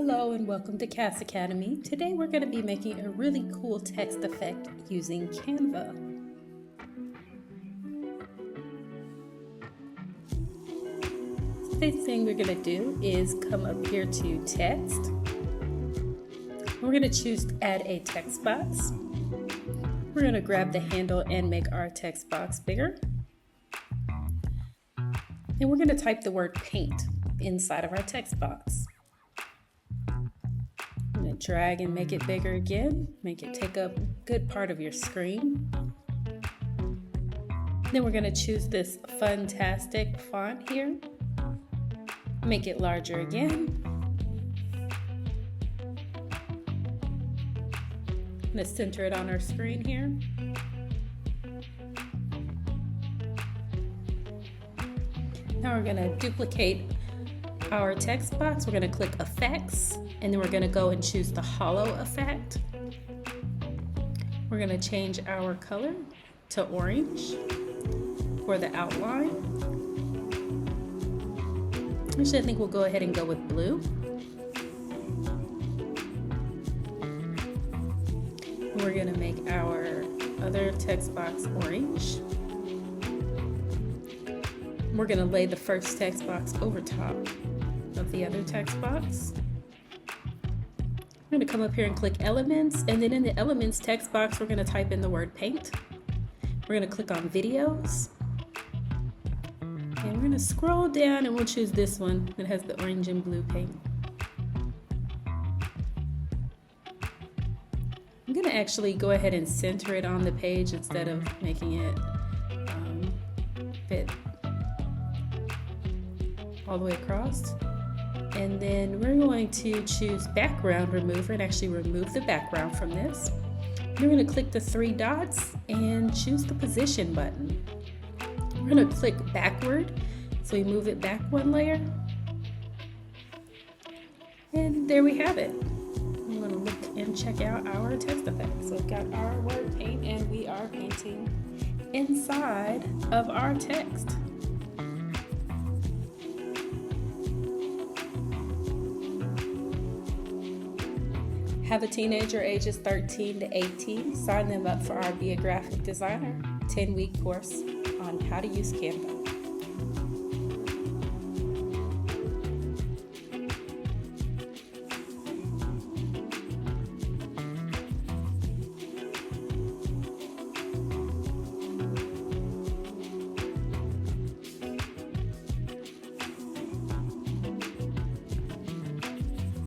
Hello and welcome to CAS Academy. Today we're going to be making a really cool text effect using Canva. The first thing we're going to do is come up here to text. We're going to choose add a text box. We're going to grab the handle and make our text box bigger. And we're going to type the word paint inside of our text box. I'm going to drag and make it bigger again, make it take up a good part of your screen. Then we're going to choose this fantastic font here, make it larger again. I'm going to center it on our screen here. Now we're going to duplicate our text box. We're going to click Effects, and then we're going to go and choose the hollow effect. We're going to change our color to orange for the outline. Actually, I think we'll go ahead and go with blue. We're going to make our other text box orange. We're going to lay the first text box over top of the other text box. We're going to come up here and click Elements, and then in the Elements text box, we're going to type in the word paint. We're going to click on Videos, and we're going to scroll down and we'll choose this one that has the orange and blue paint. I'm going to actually go ahead and center it on the page instead of making it fit all the way across. And then we're going to choose Background Remover and actually remove the background from this. We're going to click the three dots and choose the Position button. We're going to click backward, so we move it back one layer. And there we have it. I'm going to look and check out our text effect. So we've got our word paint, and we are painting inside of our text. Have a teenager ages 13 to 18, sign them up for our Be a Graphic Designer 10-week course on how to use Canva.